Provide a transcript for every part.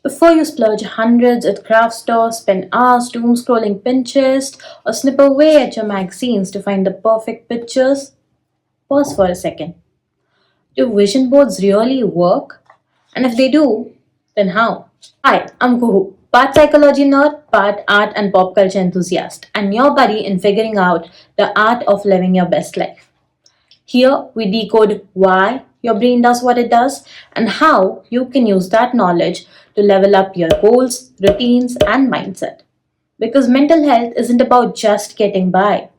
Before you splurge hundreds at craft stores, spend hours doom scrolling Pinterest, or snip away at your magazines to find the perfect pictures, pause for a second. Do vision boards really work? And if they do, then how? Hi, I'm Kuhu, part psychology nerd, part art and pop culture enthusiast, and your buddy in figuring out the art of living your best life. Here we decode why your brain does what it does and how you can use that knowledge to level up your goals, routines, and mindset. Because mental health isn't about just getting by,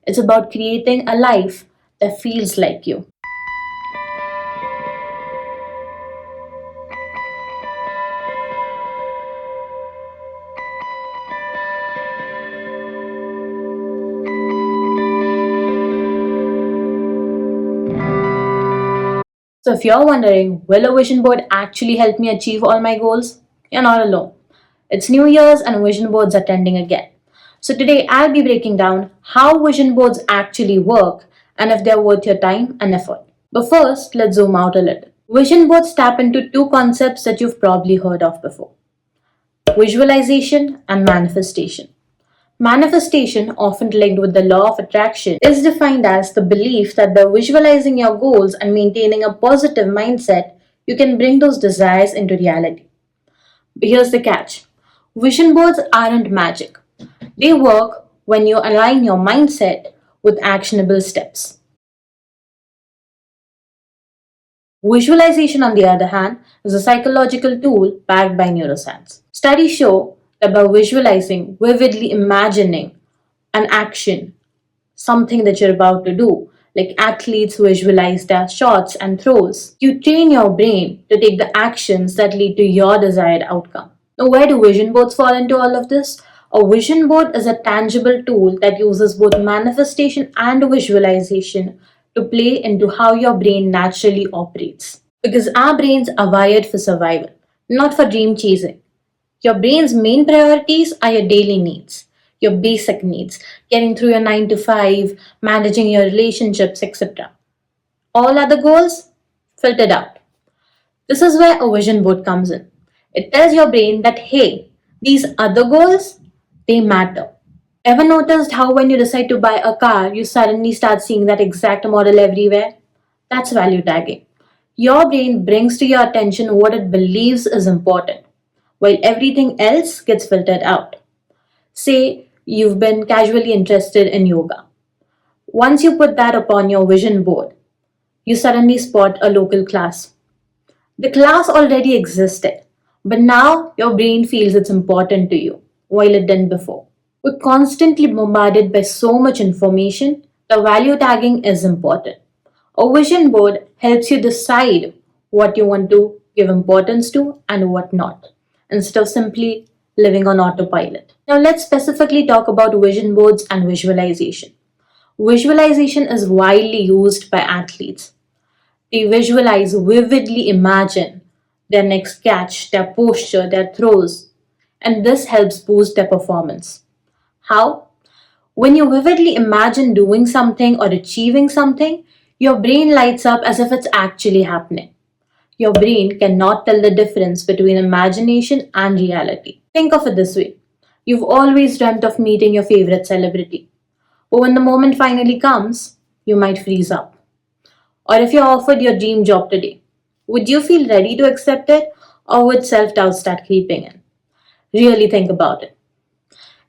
it's about creating a life that feels like you. So, if you're wondering, will a vision board actually help me achieve all my goals? You're not alone. It's New Year's and vision boards are trending again. So, today I'll be breaking down how vision boards actually work and if they're worth your time and effort. But first, let's zoom out a little. Vision boards tap into two concepts that you've probably heard of before: visualization and manifestation. Manifestation, often linked with the law of attraction, is defined as the belief that by visualizing your goals and maintaining a positive mindset, you can bring those desires into reality. But here's the catch: vision boards aren't magic, they work when you align your mindset with actionable steps. Visualization, on the other hand, is a psychological tool backed by neuroscience. Studies show that by visualizing, vividly imagining an action, something that you're about to do, like athletes visualize their shots and throws, you train your brain to take the actions that lead to your desired outcome. Now, where do vision boards fall into all of this? A vision board is a tangible tool that uses both manifestation and visualization to play into how your brain naturally operates. Because our brains are wired for survival, not for dream chasing. Your brain's main priorities are your daily needs, your basic needs, getting through your 9 to 5, managing your relationships, etc. All other goals, filtered out. This is where a vision board comes in. It tells your brain that, hey, these other goals, they matter. Ever noticed how when you decide to buy a car, you suddenly start seeing that exact model everywhere? That's value tagging. Your brain brings to your attention what it believes is important, while everything else gets filtered out. Say you've been casually interested in yoga. Once you put that upon your vision board, you suddenly spot a local class. The class already existed, but now your brain feels it's important to you, while it didn't before. We're constantly bombarded by so much information, the value tagging is important. A vision board helps you decide what you want to give importance to and what not, instead of simply living on autopilot. Now, let's specifically talk about vision boards and visualization. Visualization is widely used by athletes. They visualize, vividly imagine their next catch, their posture, their throws, and this helps boost their performance. How? When you vividly imagine doing something or achieving something, your brain lights up as if it's actually happening. Your brain cannot tell the difference between imagination and reality. Think of it this way: you've always dreamt of meeting your favorite celebrity, but when the moment finally comes, you might freeze up. Or if you're offered your dream job today, would you feel ready to accept it, or would self doubt start creeping in? Really think about it.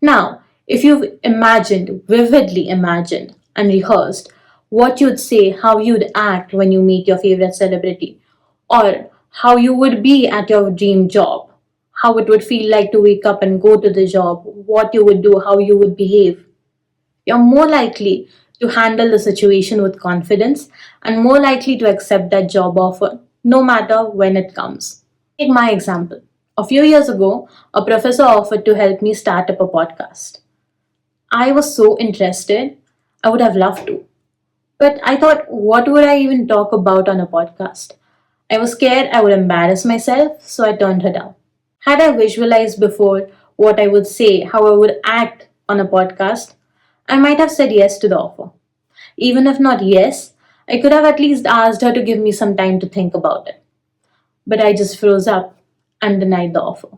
Now, if you've imagined, vividly imagined, and rehearsed what you'd say, how you'd act when you meet your favorite celebrity, or how you would be at your dream job, how it would feel like to wake up and go to the job, what you would do, how you would behave, you're more likely to handle the situation with confidence and more likely to accept that job offer, no matter when it comes. Take my example. A few years ago, a professor offered to help me start up a podcast. I was so interested, I would have loved to. But I thought, what would I even talk about on a podcast? I was scared I would embarrass myself, so I turned her down. Had I visualized before what I would say, how I would act on a podcast, I might have said yes to the offer. Even if not yes, I could have at least asked her to give me some time to think about it. But I just froze up. and denied the offer.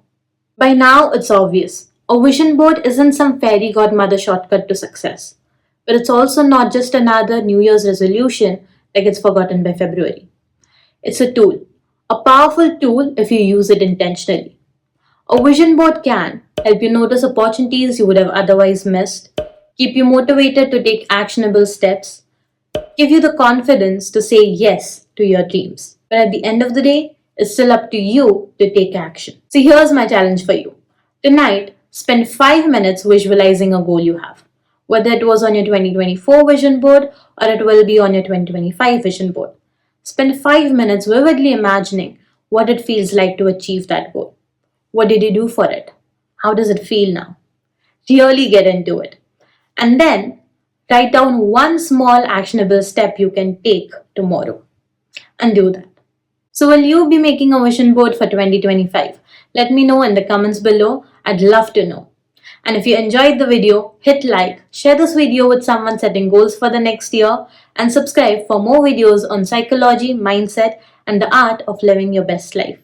By now, it's obvious. A vision board isn't some fairy godmother shortcut to success, but it's also not just another New Year's resolution that gets forgotten by February. It's a tool, a powerful tool if you use it intentionally. A vision board can help you notice opportunities you would have otherwise missed, keep you motivated to take actionable steps, give you the confidence to say yes to your dreams. But at the end of the day, it's still up to you to take action. So here's my challenge for you. Tonight, spend 5 minutes visualizing a goal you have, whether it was on your 2024 vision board or it will be on your 2025 vision board. Spend 5 minutes vividly imagining what it feels like to achieve that goal. What did you do for it? How does it feel now? Really get into it. And then write down one small actionable step you can take tomorrow and do that. So, will you be making a vision board for 2025? Let me know in the comments below. I'd love to know. And if you enjoyed the video, hit like, share this video with someone setting goals for the next year, and subscribe for more videos on psychology, mindset, and the art of living your best life.